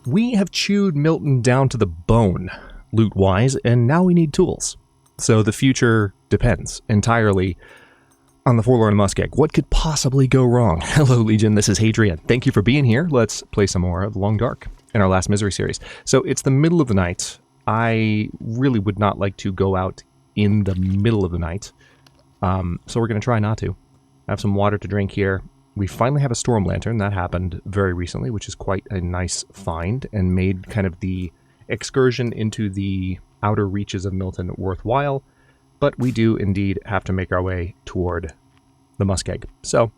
We have chewed Milton down to the bone, loot-wise, and now we need tools. So the future depends entirely on the Forlorn Muskeg. What could possibly go wrong? Hello, Legion. This is Hadrian. Thank you for being here. Let's play some more of The Long Dark in our last Misery series. So it's the middle of the night. I really would not like to go out in the middle of the night. So we're going to try not to. I have some water to drink here. We finally have a storm lantern. That happened very recently, which is quite a nice find and made kind of the excursion into the outer reaches of Milton worthwhile. But we do indeed have to make our way toward the Muskeg. So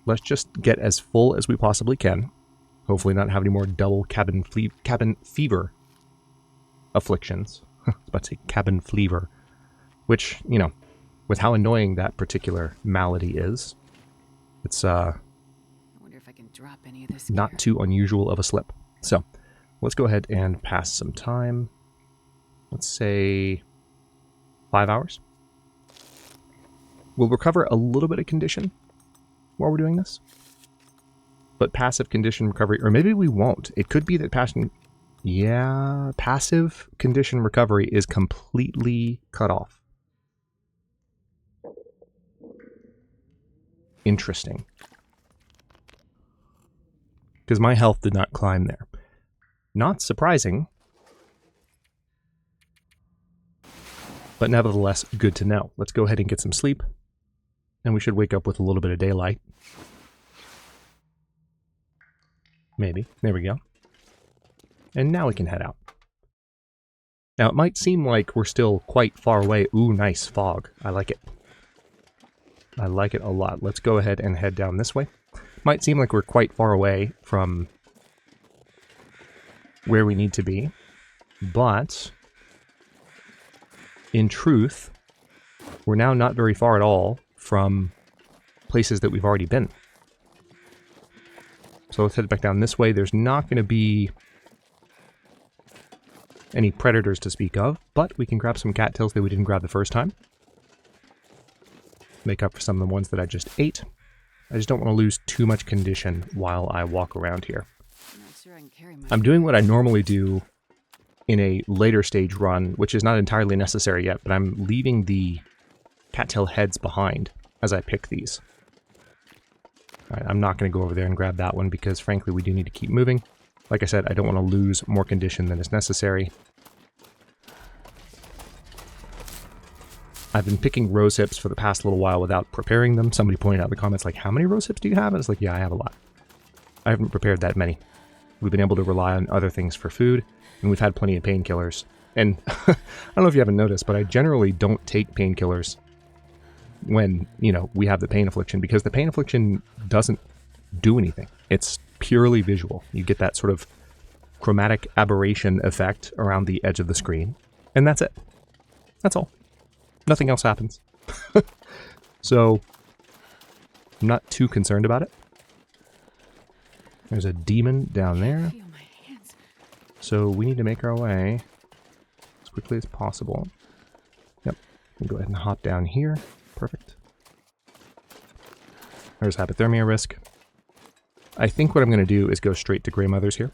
let's just get as full as we possibly can. Hopefully not have any more double cabin fever afflictions. I was about to say cabin fever. Which, you know, with how annoying that particular malady is, it's I wonder if I can drop any of this not too unusual of a slip. So let's go ahead and pass some time. Let's say 5 hours. We'll recover a little bit of condition while we're doing this. But passive condition recovery, or maybe we won't. It could be that passive condition recovery is completely cut off. Interesting. Because my health did not climb there. Not surprising. But nevertheless, good to know. Let's go ahead and get some sleep. And we should wake up with a little bit of daylight. Maybe. There we go. And now we can head out. Now, it might seem like we're still quite far away. Ooh, nice fog. I like it. I like it a lot. Let's go ahead and head down this way. Might seem like we're quite far away from where we need to be. But in truth, we're now not very far at all from places that we've already been. So let's head back down this way. There's not going to be any predators to speak of, but we can grab some cattails that we didn't grab the first time. Make up for some of the ones that I just ate. I just don't want to lose too much condition while I walk around here. I'm doing what I normally do in a later stage run, which is not entirely necessary yet, but I'm leaving the cattail heads behind as I pick these. Alright, I'm not going to go over there and grab that one because, frankly, we do need to keep moving. Like I said, I don't want to lose more condition than is necessary. I've been picking rose hips for the past little while without preparing them. Somebody pointed out in the comments, like, how many rose hips do you have? And it's like, yeah, I have a lot. I haven't prepared that many. We've been able to rely on other things for food, and we've had plenty of painkillers. And I don't know if you haven't noticed, but I generally don't take painkillers when, you know, we have the pain affliction, because the pain affliction doesn't do anything. It's purely visual. You get that sort of chromatic aberration effect around the edge of the screen, and that's it. That's all. Nothing else happens. So, I'm not too concerned about it. There's a demon down there. So we need to make our way as quickly as possible. Yep. We'll go ahead and hop down here. Perfect. There's hypothermia risk. I think what I'm going to do is go straight to Grey Mothers here.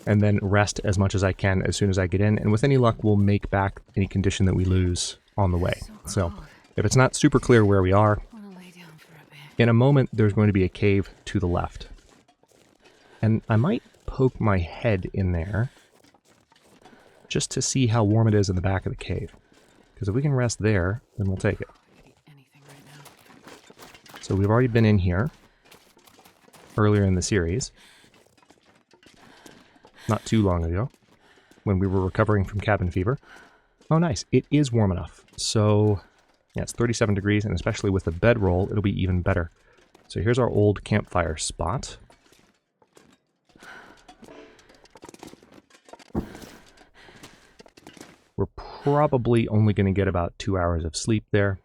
And then rest as much as I can as soon as I get in. And with any luck, we'll make back any condition that we lose on the way. So if it's not super clear where we are, in a moment there's going to be a cave to the left. And I might poke my head in there just to see how warm it is in the back of the cave. Because if we can rest there, then we'll take it. So we've already been in here earlier in the series. Not too long ago, when we were recovering from cabin fever. Oh, nice. It is warm enough. So, yeah, it's 37 degrees, and especially with the bedroll, it'll be even better. So here's our old campfire spot. We're probably only going to get about 2 hours of sleep there.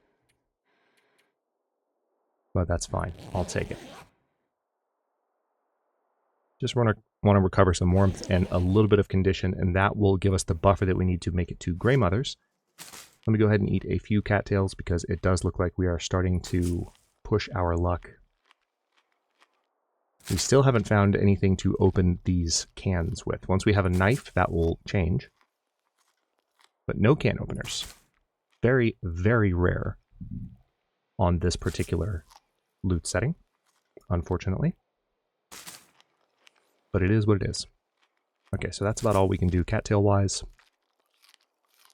But that's fine. I'll take it. Just want to recover some warmth and a little bit of condition, and that will give us the buffer that we need to make it to Grey Mothers. Let me go ahead and eat a few cattails because it does look like we are starting to push our luck We still haven't found anything to open these cans with. Once we have a knife, that will change. But no can openers. Very, very rare on this particular loot setting, unfortunately. But it is what it is. Okay, so that's about all we can do cattail-wise.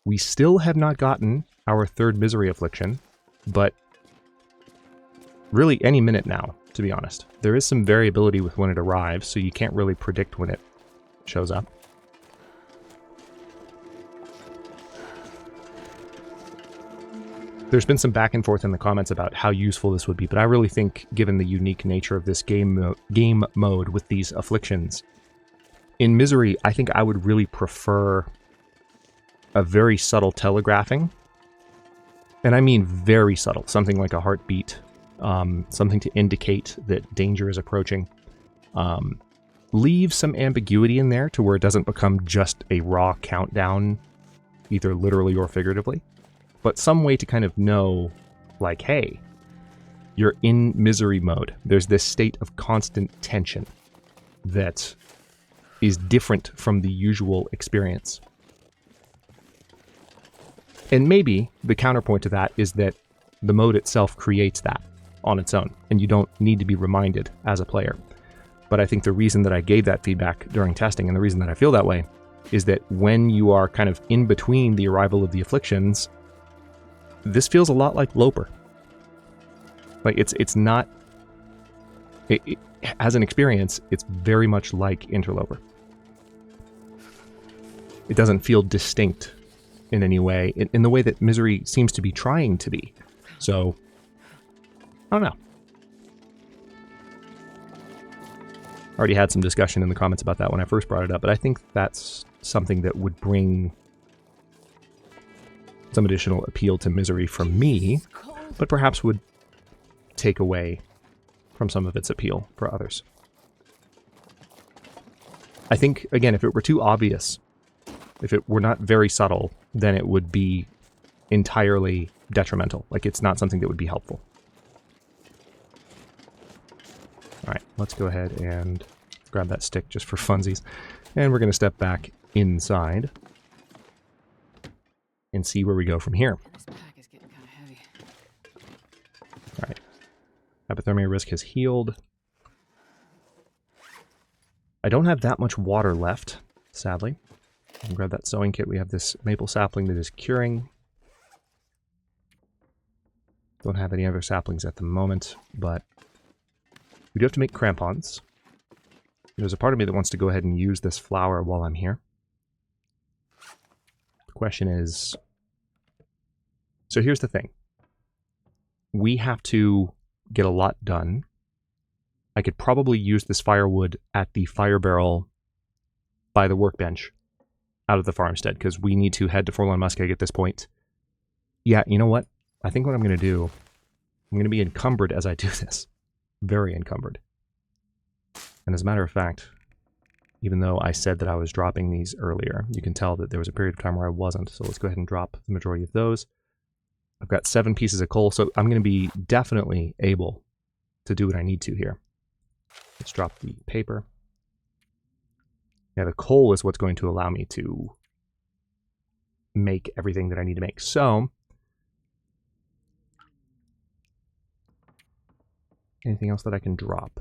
We still have not gotten our third misery affliction, but really any minute now, to be honest. There is some variability with when it arrives, so you can't really predict when it shows up. There's been some back and forth in the comments about how useful this would be, but I really think, given the unique nature of this game mode with these afflictions, in Misery, I think I would really prefer a very subtle telegraphing. And I mean very subtle, something like a heartbeat, something to indicate that danger is approaching. Leave some ambiguity in there to where it doesn't become just a raw countdown, either literally or figuratively. But some way to kind of know, like, hey, you're in misery mode. There's this state of constant tension that is different from the usual experience. And maybe the counterpoint to that is that the mode itself creates that on its own, and you don't need to be reminded as a player. But I think the reason that I gave that feedback during testing, and the reason that I feel that way, is that when you are kind of in between the arrival of the afflictions, this feels a lot like Loper. Like, it's not... as an experience, it's very much like Interloper. It doesn't feel distinct in any way, in the way that Misery seems to be trying to be. So, I don't know. Already had some discussion in the comments about that when I first brought it up, but I think that's something that would bring some additional appeal to Misery from me, but perhaps would take away from some of its appeal for others. I think, again, if it were too obvious, if it were not very subtle, then it would be entirely detrimental. Like, it's not something that would be helpful. Alright, let's go ahead and grab that stick just for funsies. And we're going to step back inside and see where we go from here. This pack is getting kind of heavy. Alright. Hypothermia risk has healed. I don't have that much water left, sadly. I can grab that sewing kit. We have this maple sapling that is curing. Don't have any other saplings at the moment, but we do have to make crampons. There's a part of me that wants to go ahead and use this flour while I'm here. The question is... So here's the thing. We have to get a lot done. I could probably use this firewood at the fire barrel by the workbench out of the farmstead, because we need to head to Forlorn Muskeg at this point. Yeah, you know what? I think what I'm going to do, I'm going to be encumbered as I do this. Very encumbered. And as a matter of fact, even though I said that I was dropping these earlier, you can tell that there was a period of time where I wasn't. So let's go ahead and drop the majority of those. I've got 7 pieces of coal, so I'm going to be definitely able to do what I need to here. Let's drop the paper. Yeah, the coal is what's going to allow me to make everything that I need to make. So, anything else that I can drop?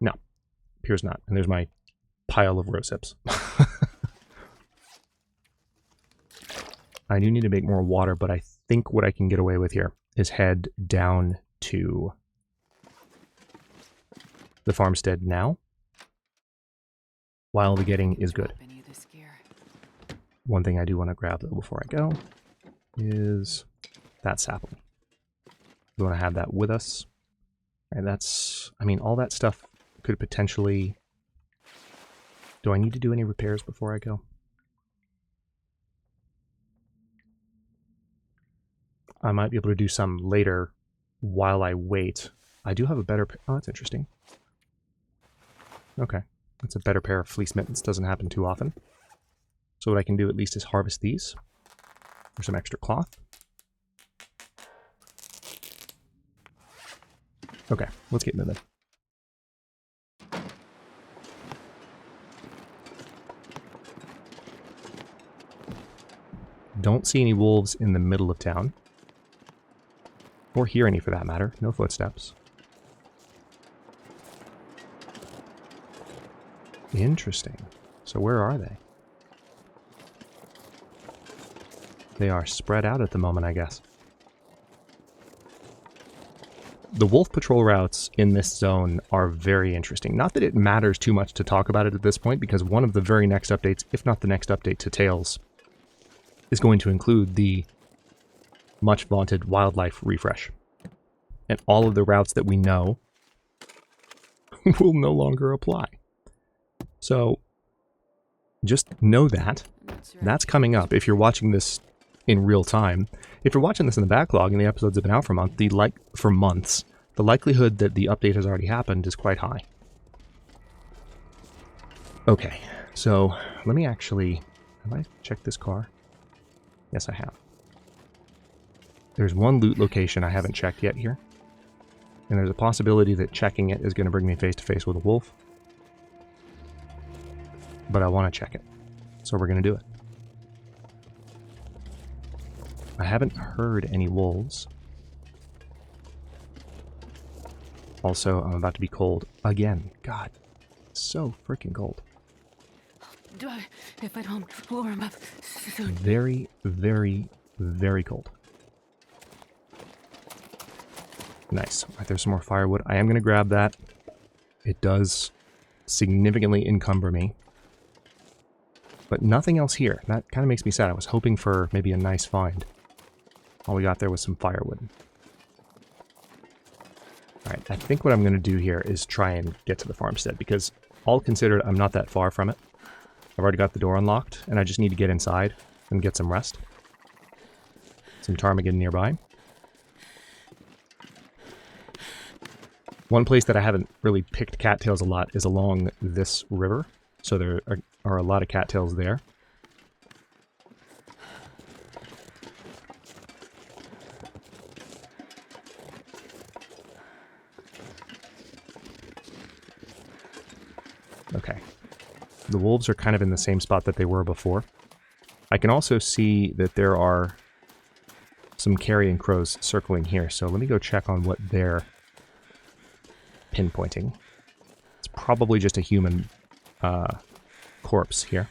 No, appears not. And there's my pile of rose hips. I do need to make more water, but I think what I can get away with here is head down to the farmstead now, while the getting is good. One thing I do want to grab, though, before I go, is that sapling. We want to have that with us. And that's, I mean, all that stuff could potentially... Do I need to do any repairs before I go? I might be able to do some later while I wait. I do have a better... Oh, that's interesting. Okay. That's a better pair of fleece mittens. Doesn't happen too often. So what I can do at least is harvest these for some extra cloth. Okay, let's get moving. Don't see any wolves in the middle of town. Or hear any for that matter. No footsteps. Interesting. So where are they? They are spread out at the moment, I guess. The wolf patrol routes in this zone are very interesting. Not that it matters too much to talk about it at this point, because one of the very next updates, if not the next update to Tales, is going to include the much vaunted wildlife refresh. And all of the routes that we know will no longer apply. So just know that. That's coming up. If you're watching this in real time, if you're watching this in the backlog and the episodes have been out for months, the likelihood that the update has already happened is quite high. Okay, so let me actually... Have I checked this car? Yes, I have. There's one loot location I haven't checked yet here. And there's a possibility that checking it is going to bring me face to face with a wolf. But I want to check it. So we're going to do it. I haven't heard any wolves. Also, I'm about to be cold again. God, so freaking cold. If I don't warm up soon. Very, very, very cold. Nice. All right, there's some more firewood. I am going to grab that. It does significantly encumber me. But nothing else here. That kind of makes me sad. I was hoping for maybe a nice find. All we got there was some firewood. Alright, I think what I'm going to do here is try and get to the farmstead, because all considered, I'm not that far from it. I've already got the door unlocked, and I just need to get inside and get some rest. Some ptarmigan nearby. One place that I haven't really picked cattails a lot is along this river, so there are a lot of cattails there. Okay. The wolves are kind of in the same spot that they were before. I can also see that there are some carrion crows circling here, so let me go check on what they're pinpointing. It's probably just a human corpse here,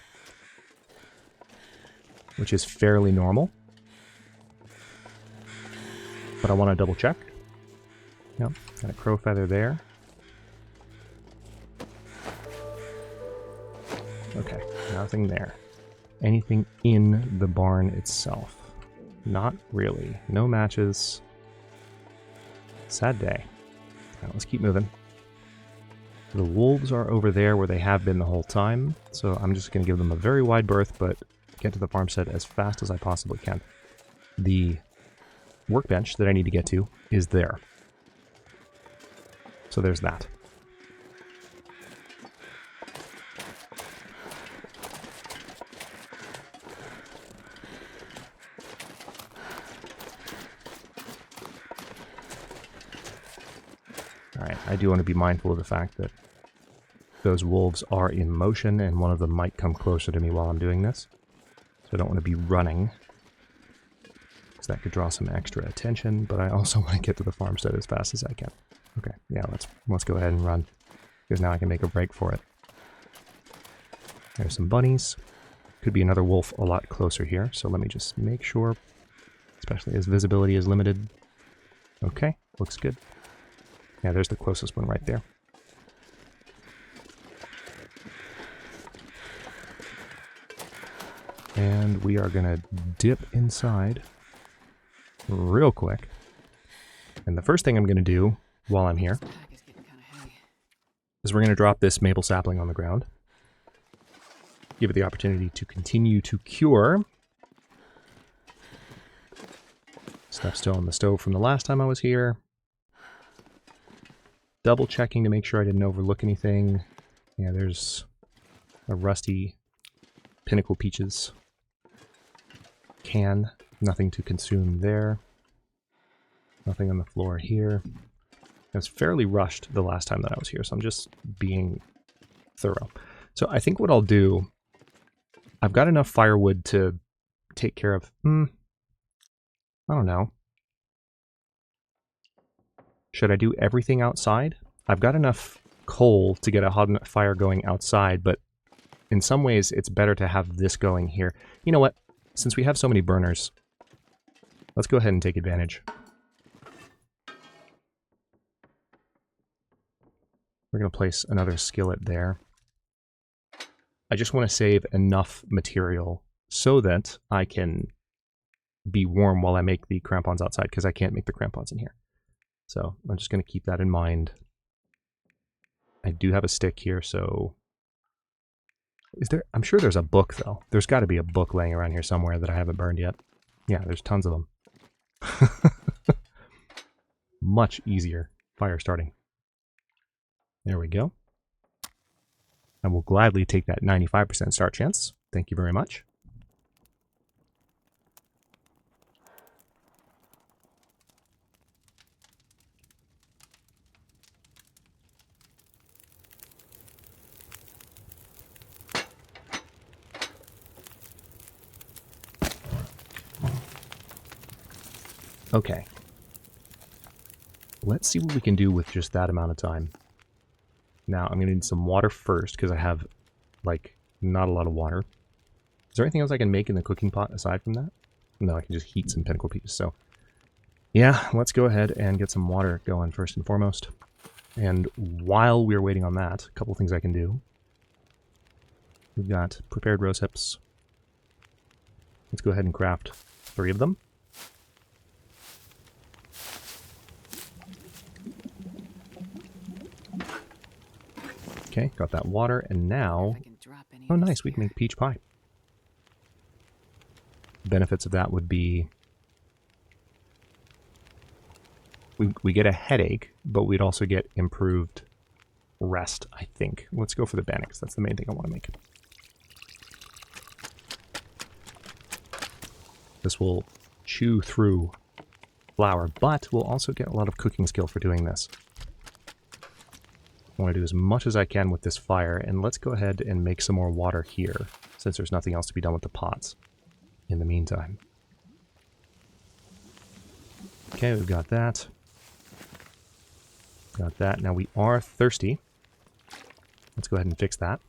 which is fairly normal. But I want to double check. Yep, got a crow feather there. Okay, nothing there. Anything in the barn itself? Not really. No matches. Sad day. Alright, let's keep moving. The wolves are over there where they have been the whole time, so I'm just going to give them a very wide berth, but get to the farmstead as fast as I possibly can. The workbench that I need to get to is there. So there's that. Alright, I do want to be mindful of the fact that those wolves are in motion and one of them might come closer to me while I'm doing this. So I don't want to be running, because that could draw some extra attention, but I also want to get to the farmstead as fast as I can. Okay, yeah, let's go ahead and run, because now I can make a break for it. There's some bunnies. Could be another wolf a lot closer here, so let me just make sure, especially as visibility is limited. Okay, looks good. Yeah, there's the closest one right there. And we are going to dip inside real quick. And the first thing I'm going to do while I'm here is we're going to drop this maple sapling on the ground. Give it the opportunity to continue to cure. Stuff still on the stove from the last time I was here. Double checking to make sure I didn't overlook anything. Yeah, there's a rusty Pinnacle Peaches can. Nothing to consume there. Nothing on the floor here. I was fairly rushed the last time that I was here, so I'm just being thorough. So I think what I'll do, I've got enough firewood to take care of... I don't know. Should I do everything outside? I've got enough coal to get a hot fire going outside, but in some ways it's better to have this going here. You know what? Since we have so many burners, let's go ahead and take advantage. We're going to place another skillet there. I just want to save enough material so that I can be warm while I make the crampons outside, because I can't make the crampons in here. So I'm just going to keep that in mind. I do have a stick here, so... Is there... I'm sure there's a book, though. There's got to be a book laying around here somewhere that I haven't burned yet. Yeah, there's tons of them. Much easier fire starting. There we go. I will gladly take that 95% start chance. Thank you very much. Okay. Let's see what we can do with just that amount of time. Now, I'm going to need some water first, because I have, like, not a lot of water. Is there anything else I can make in the cooking pot aside from that? No, I can just heat some pinnacle pieces. So, yeah, let's go ahead and get some water going first and foremost. And while we're waiting on that, a couple things I can do. We've got prepared rose hips. Let's go ahead and craft 3 of them. Okay, got that water, and now... Oh, nice, we can make peach pie. Benefits of that would be... We get a headache, but we'd also get improved rest, I think. Let's go for the Bannix. That's the main thing I want to make. This will chew through flour, but we'll also get a lot of cooking skill for doing this. I want to do as much as I can with this fire, and let's go ahead and make some more water here, since there's nothing else to be done with the pots in the meantime. Okay, we've got that. Got that. Now we are thirsty. Let's go ahead and fix that,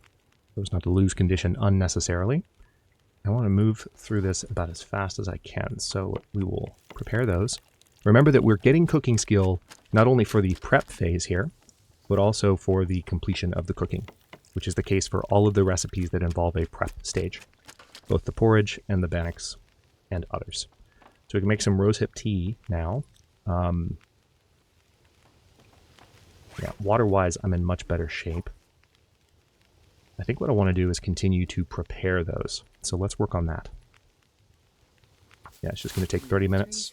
so as not to lose condition unnecessarily. I want to move through this about as fast as I can, so we will prepare those. Remember that we're getting cooking skill not only for the prep phase here, but also for the completion of the cooking, which is the case for all of the recipes that involve a prep stage, both the porridge and the Bannix and others. So we can make some rosehip tea now. Yeah, water-wise, I'm in much better shape. I think what I want to do is continue to prepare those. So let's work on that. Yeah, it's just going to take 30 minutes.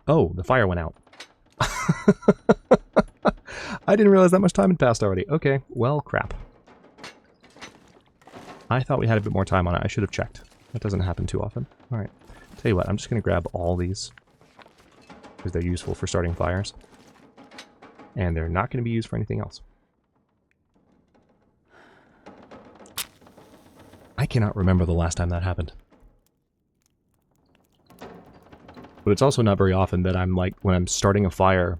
Oh, the fire went out. I didn't realize that much time had passed already. Okay, well, crap. I thought we had a bit more time on it. I should have checked. That doesn't happen too often. Alright. Tell you what, I'm just going to grab all these, because they're useful for starting fires. And they're not going to be used for anything else. I cannot remember the last time that happened. But it's also not very often that I'm like, when I'm starting a fire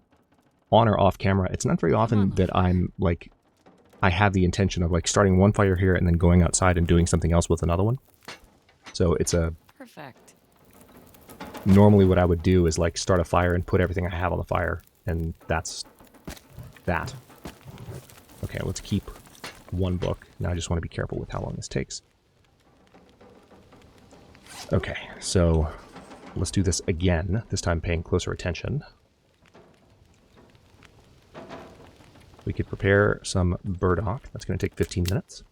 on or off camera, it's not very often that I'm like, I have the intention of like starting one fire here and then going outside and doing something else with another one. So it's a... Perfect. Normally what I would do is like start a fire and put everything I have on the fire, and that's that. Okay, let's keep one book. Now I just want to be careful with how long this takes. Okay, so let's do this again, this time paying closer attention. We could prepare some burdock. That's going to take 15 minutes.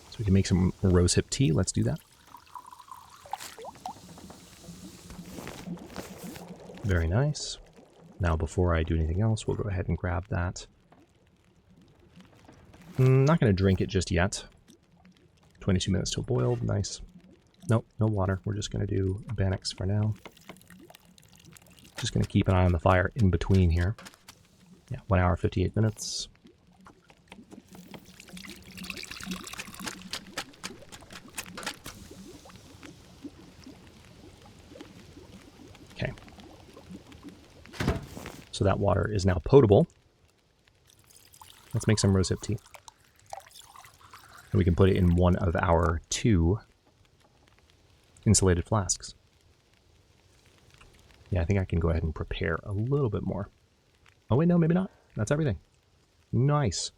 So we can make some rosehip tea. Let's do that. Very nice. Now before I do anything else, we'll go ahead and grab that. Not going to drink it just yet. 22 minutes till boiled. Nice. Nope, no water. We're just going to do Bannix for now. Just going to keep an eye on the fire in between here. Yeah, 1 hour, 58 minutes. Okay. So that water is now potable. Let's make some rosehip tea. And we can put it in one of our 2 insulated flasks. Yeah, I think I can go ahead and prepare a little bit more. Oh wait, no, maybe not. That's everything. Nice.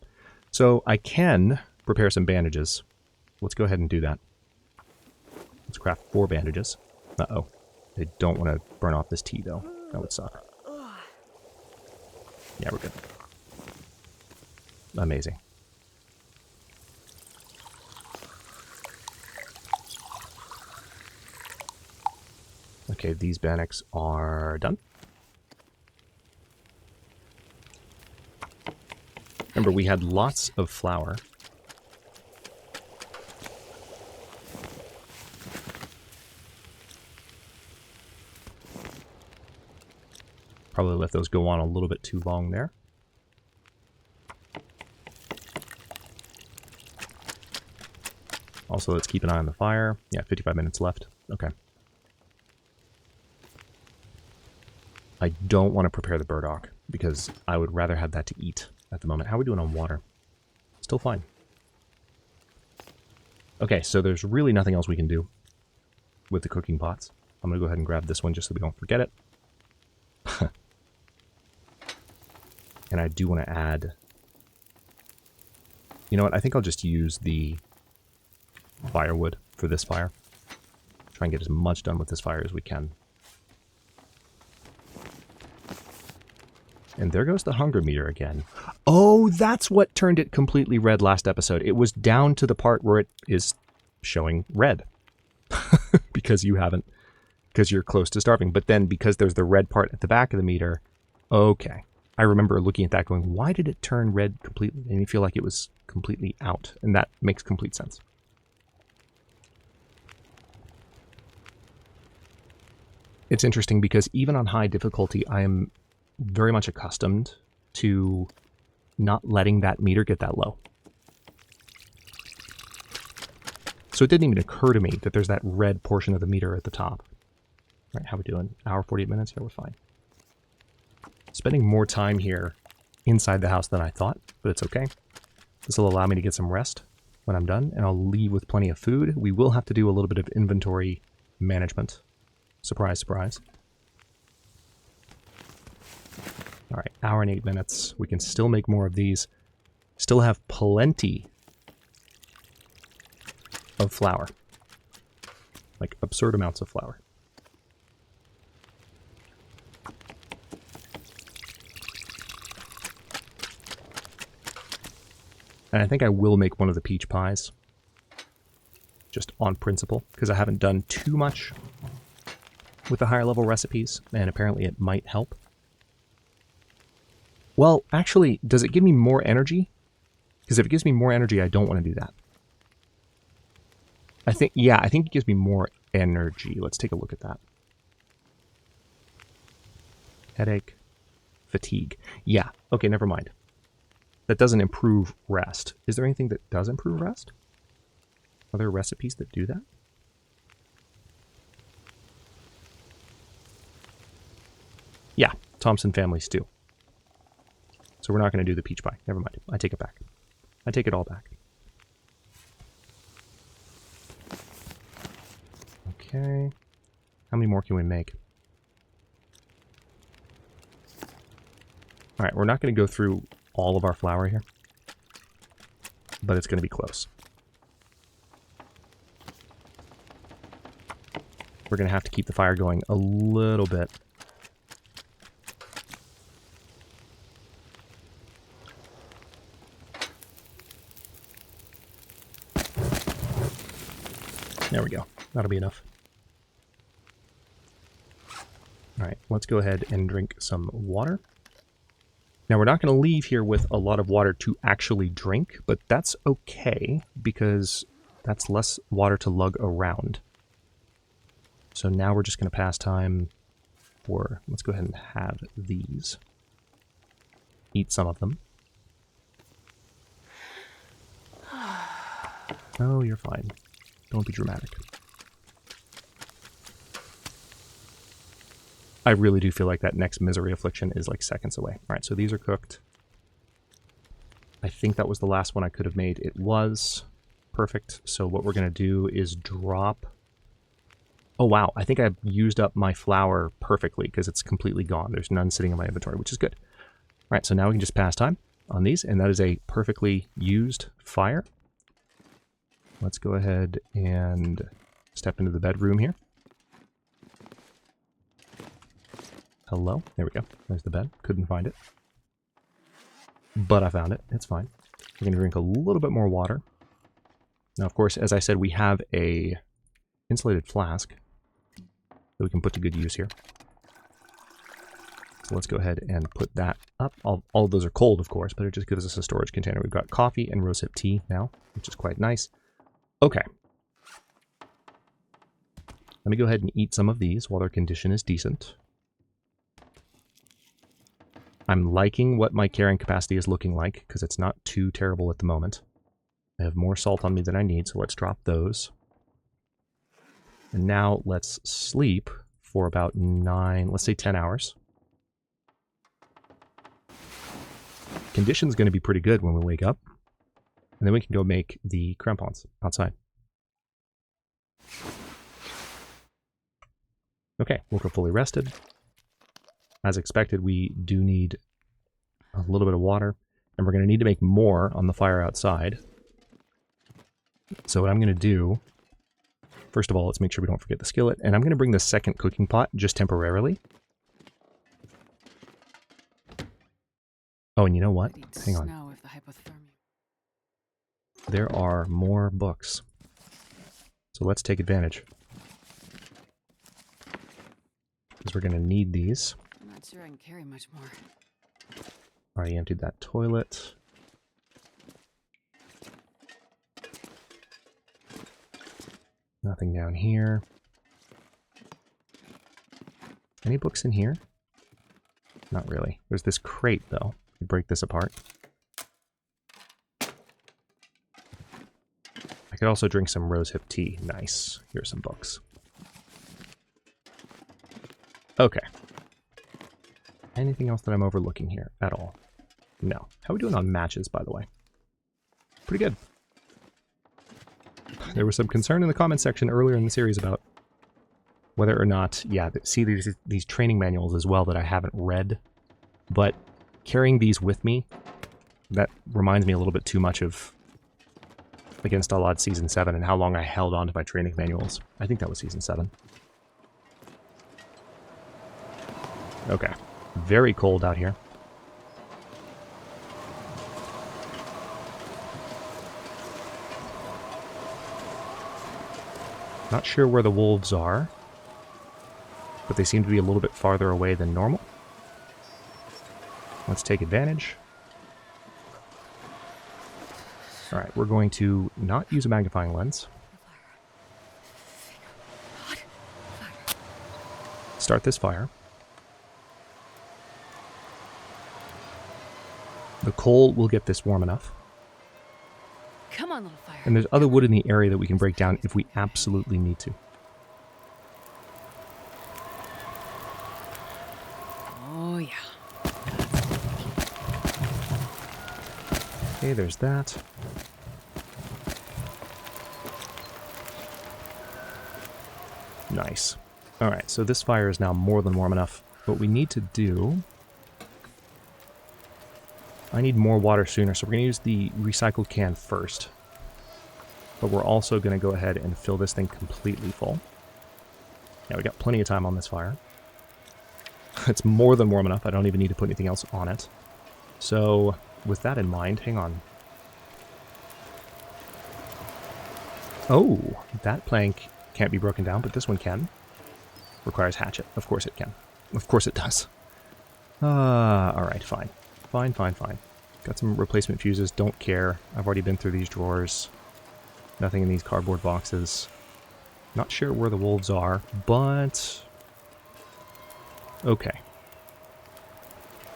So I can prepare some bandages. Let's go ahead and do that. Let's craft 4 bandages. Uh-oh. I don't want to burn off this tea, though. That would suck. Yeah, we're good. Amazing. Okay, these bannocs are done. Remember, we had lots of flour. Probably let those go on a little bit too long there. Also, let's keep an eye on the fire. Yeah, 55 minutes left. Okay. I don't want to prepare the burdock because I would rather have that to eat at the moment. How are we doing on water? Still fine. Okay, so there's really nothing else we can do with the cooking pots. I'm going to go ahead and grab this one just so we don't forget it. And I do want to add... You know what? I think I'll just use the firewood for this fire. Try and get as much done with this fire as we can. And there goes the hunger meter again. Oh, that's what turned it completely red last episode. It was down to the part where it is showing red. Because you're close to starving. But then because there's the red part at the back of the meter, okay. I remember looking at that going, why did it turn red completely? It made me feel like it was completely out. And that makes complete sense. It's interesting because even on high difficulty, I am very much accustomed to not letting that meter get that low. So it didn't even occur to me that there's that red portion of the meter at the top. All right, how we doing? Hour, 48 minutes? Yeah, we're fine. Spending more time here inside the house than I thought, but it's okay. This will allow me to get some rest when I'm done, and I'll leave with plenty of food. We will have to do a little bit of inventory management. Surprise, surprise. All right, hour and 8 minutes. We can still make more of these. Still have plenty of flour. Like absurd amounts of flour. And I think I will make one of the peach pies. Just on principle, because I haven't done too much with the higher level recipes, and apparently it might help. Well, actually, does it give me more energy? Because if it gives me more energy, I don't want to do that. I think it gives me more energy. Let's take a look at that. Headache. Fatigue. Yeah, okay, never mind. That doesn't improve rest. Is there anything that does improve rest? Are there recipes that do that? Yeah, Thompson family stew. So we're not going to do the peach pie. Never mind. I take it back. I take it all back. Okay. How many more can we make? All right, we're not going to go through all of our flour here, but it's going to be close. We're going to have to keep the fire going a little bit. There we go. That'll be enough. All right, let's go ahead and drink some water. Now, we're not going to leave here with a lot of water to actually drink, but that's okay because that's less water to lug around. So now we're just going to pass time Or let's go ahead and have these. Eat some of them. Oh, you're fine. Don't be dramatic. I really do feel like that next misery affliction is like seconds away. Alright, so these are cooked. I think that was the last one I could have made. It was. Perfect. So what we're going to do is drop... Oh wow, I think I've used up my flour perfectly because it's completely gone. There's none sitting in my inventory, which is good. Alright, so now we can just pass time on these, and that is a perfectly used fire. Let's go ahead and step into the bedroom here. Hello? There we go. There's the bed. Couldn't find it. But I found it. It's fine. We're going to drink a little bit more water. Now, of course, as I said, we have a insulated flask that we can put to good use here. So let's go ahead and put that up. All of those are cold, of course, but it just gives us a storage container. We've got coffee and rosehip tea now, which is quite nice. Okay. Let me go ahead and eat some of these while their condition is decent. I'm liking what my carrying capacity is looking like, because it's not too terrible at the moment. I have more salt on me than I need, so let's drop those. And now let's sleep for about 9, let's say 10 hours. Condition's going to be pretty good when we wake up. And then we can go make the crampons outside. Okay, woke up fully rested. As expected, we do need a little bit of water. And we're going to need to make more on the fire outside. So what I'm going to do... First of all, let's make sure we don't forget the skillet. And I'm going to bring the second cooking pot just temporarily. Oh, and you know what? Hang on. There are more books. So let's take advantage. Because we're going to need these. I'm not sure I can carry much more. Already emptied that toilet. Nothing down here. Any books in here? Not really. There's this crate, though. We break this apart. I could also drink some rosehip tea. Nice. Here's some books. Okay. Anything else that I'm overlooking here at all? No. How are we doing on matches, by the way? Pretty good. There was some concern in the comment section earlier in the series about whether or not, yeah, see these training manuals as well that I haven't read, but carrying these with me, that reminds me a little bit too much of Against All Odds Season 7 and how long I held on to my training manuals. I think that was Season 7. Okay. Very cold out here. Not sure where the wolves are, but they seem to be a little bit farther away than normal. Let's take advantage. Alright, we're going to not use a magnifying lens. Start this fire. The coal will get this warm enough. Come on, little fire. And there's other wood in the area that we can break down if we absolutely need to. Oh, yeah. Okay, there's that. Nice. Alright, so this fire is now more than warm enough. What we need to do... I need more water sooner, so we're going to use the recycled can first. But we're also going to go ahead and fill this thing completely full. Yeah, we got plenty of time on this fire. It's more than warm enough. I don't even need to put anything else on it. So, with that in mind, hang on. Oh, that plank can't be broken down, but this one can. Requires hatchet. Of course it can. Of course it does. Alright, fine. Fine. Got some replacement fuses. Don't care. I've already been through these drawers. Nothing in these cardboard boxes. Not sure where the wolves are, but... Okay.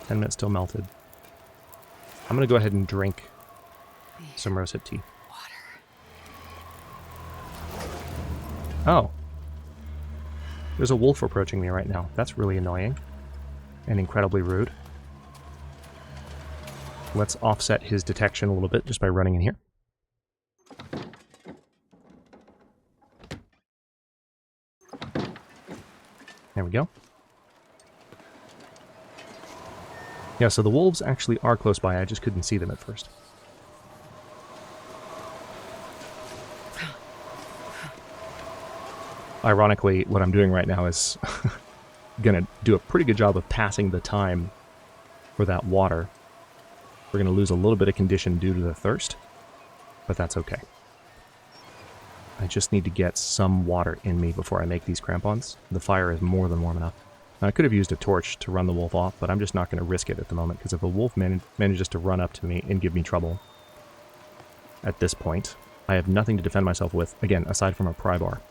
10 minutes till melted. I'm going to go ahead and drink some rosehip tea. Oh. There's a wolf approaching me right now. That's really annoying. And incredibly rude. Let's offset his detection a little bit just by running in here. There we go. Yeah, so the wolves actually are close by. I just couldn't see them at first. Ironically, what I'm doing right now is going to do a pretty good job of passing the time for that water. We're going to lose a little bit of condition due to the thirst, but that's okay. I just need to get some water in me before I make these crampons. The fire is more than warm enough. Now, I could have used a torch to run the wolf off, but I'm just not going to risk it at the moment, because if a wolf manages to run up to me and give me trouble at this point, I have nothing to defend myself with, again, aside from a pry bar.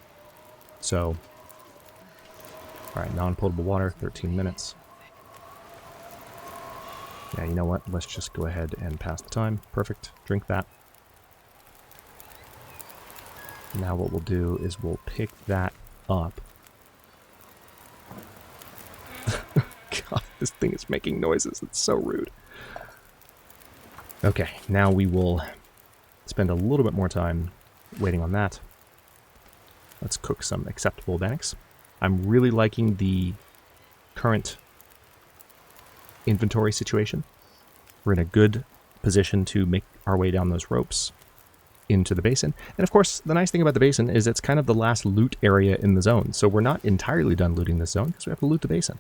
So, alright, non-potable water, 13 minutes. Yeah, you know what? Let's just go ahead and pass the time. Perfect. Drink that. Now what we'll do is we'll pick that up. God, this thing is making noises. It's so rude. Okay, now we will spend a little bit more time waiting on that. Let's cook some acceptable bannock. I'm really liking the current inventory situation. We're in a good position to make our way down those ropes into the basin. And of course, the nice thing about the basin is it's kind of the last loot area in the zone. So we're not entirely done looting this zone because we have to loot the basin.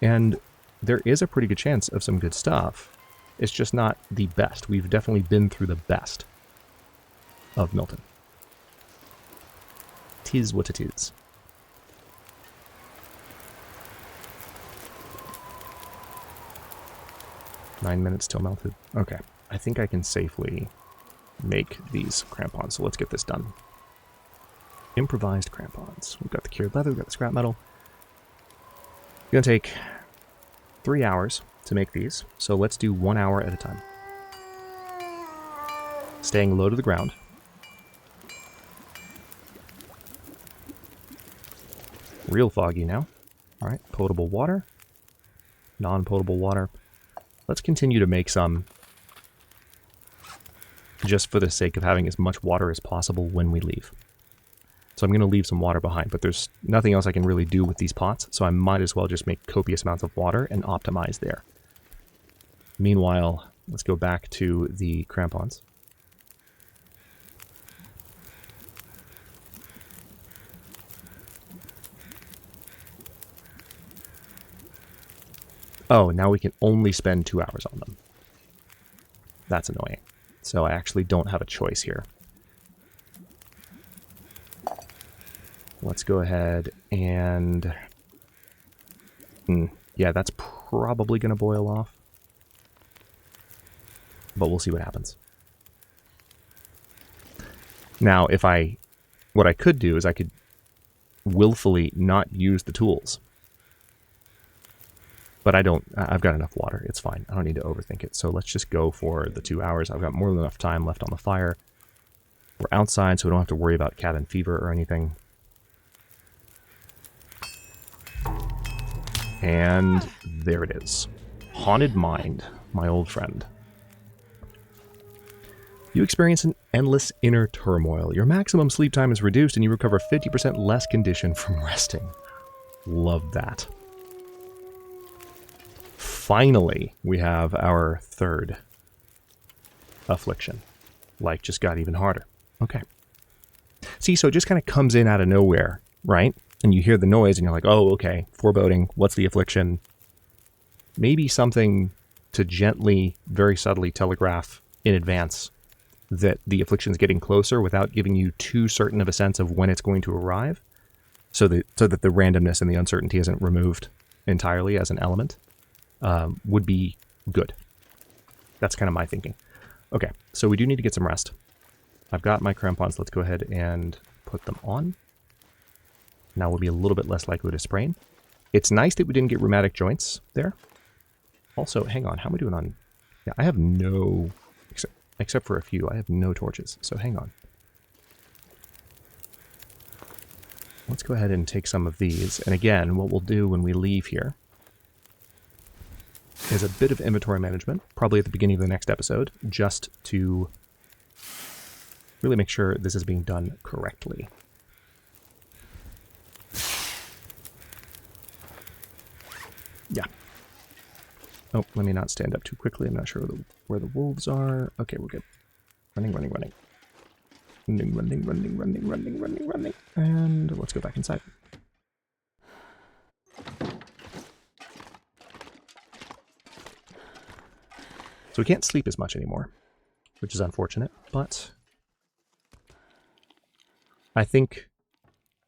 And there is a pretty good chance of some good stuff. It's just not the best. We've definitely been through the best of Milton. 'Tis what it is. Nine minutes till melted. Okay. I think I can safely make these crampons. So let's get this done. Improvised crampons. We've got the cured leather, we've got the scrap metal. It's going to take 3 hours to make these. So let's do 1 hour at a time. Staying low to the ground. Real foggy now. Alright, potable water. Non-potable water. Let's continue to make some just for the sake of having as much water as possible when we leave. So I'm going to leave some water behind, but there's nothing else I can really do with these pots, so I might as well just make copious amounts of water and optimize there. Meanwhile, let's go back to the crampons. Oh, now we can only spend 2 hours on them. That's annoying. So I actually don't have a choice here. Let's go ahead and... yeah, that's probably going to boil off. But we'll see what happens. Now, what I could do is I could willfully not use the tools. But I've got enough water. It's fine. I don't need to overthink it. So let's just go for the 2 hours. I've got more than enough time left on the fire. We're outside, so we don't have to worry about cabin fever or anything. And there it is. Haunted Mind, my old friend. You experience an endless inner turmoil. Your maximum sleep time is reduced and you recover 50% less condition from resting. Love that. Finally, we have our third affliction. Life just got even harder. Okay. See, so it just kind of comes in out of nowhere, right? And you hear the noise and you're like, oh, okay, foreboding. What's the affliction? Maybe something to gently, very subtly telegraph in advance that the affliction's getting closer without giving you too certain of a sense of when it's going to arrive, so that the randomness and the uncertainty isn't removed entirely as an element. Would be good. That's kind of my thinking. Okay, so we do need to get some rest. I've got my crampons. Let's go ahead and put them on. Now we'll be a little bit less likely to sprain. It's nice that we didn't get rheumatic joints there. Also, hang on, how am I doing on... Yeah, I have no... Except for a few, I have no torches, so hang on. Let's go ahead and take some of these. And again, what we'll do when we leave here is a bit of inventory management, probably at the beginning of the next episode, just to really make sure this is being done correctly. Yeah. Oh, let me not stand up too quickly. I'm not sure where the wolves are. Okay, we're good. Running, running, running. Running, running, running, running, running, running, running. And let's go back inside. So we can't sleep as much anymore, which is unfortunate, but I think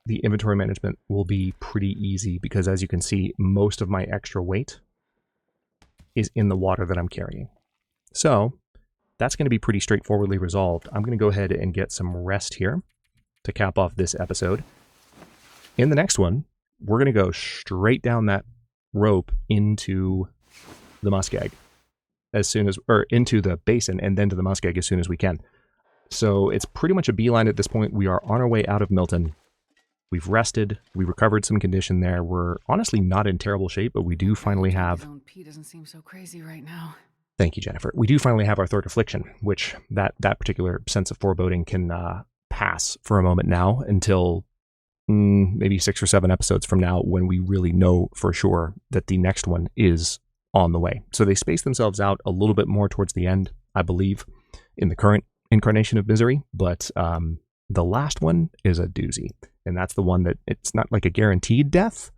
the inventory management will be pretty easy because, as you can see, most of my extra weight is in the water that I'm carrying. So that's going to be pretty straightforwardly resolved. I'm going to go ahead and get some rest here to cap off this episode. In the next one, we're going to go straight down that rope into the muskeg as soon as, or into the basin and then to the muskeg as soon as we can. So it's pretty much a beeline at this point. We are on our way out of Milton. We've rested. We recovered some condition there. We're honestly not in terrible shape, but we do finally have... Pete doesn't seem so crazy right now. Thank you, Jennifer. We do finally have our third affliction, which that particular sense of foreboding can pass for a moment now until maybe 6 or 7 episodes from now when we really know for sure that the next one is on the way. So they space themselves out a little bit more towards the end, I believe, in the current incarnation of misery, but the last one is a doozy. And that's the one that it's not like a guaranteed death,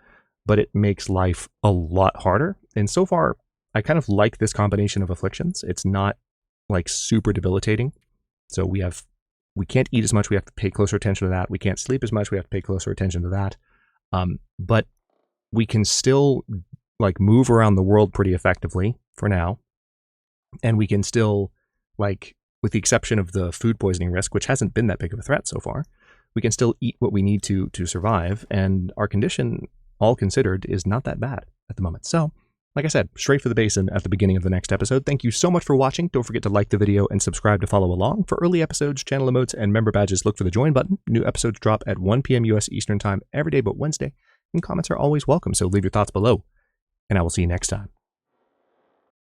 but it makes life a lot harder. And so far, I kind of like this combination of afflictions. It's not like super debilitating. So we can't eat as much. We have to pay closer attention to that. We can't sleep as much. We have to pay closer attention to that. But we can still like move around the world pretty effectively for now. And we can still, like, with the exception of the food poisoning risk, which hasn't been that big of a threat so far, we can still eat what we need to survive, and our condition, all considered, is not that bad at the moment. So, like I said, straight for the basin at the beginning of the next episode. Thank you so much for watching. Don't forget to like the video and subscribe to follow along. For early episodes, channel emotes, and member badges, look for the join button. New episodes drop at 1 p.m. US Eastern Time every day but Wednesday, and comments are always welcome, so leave your thoughts below, and I will see you next time.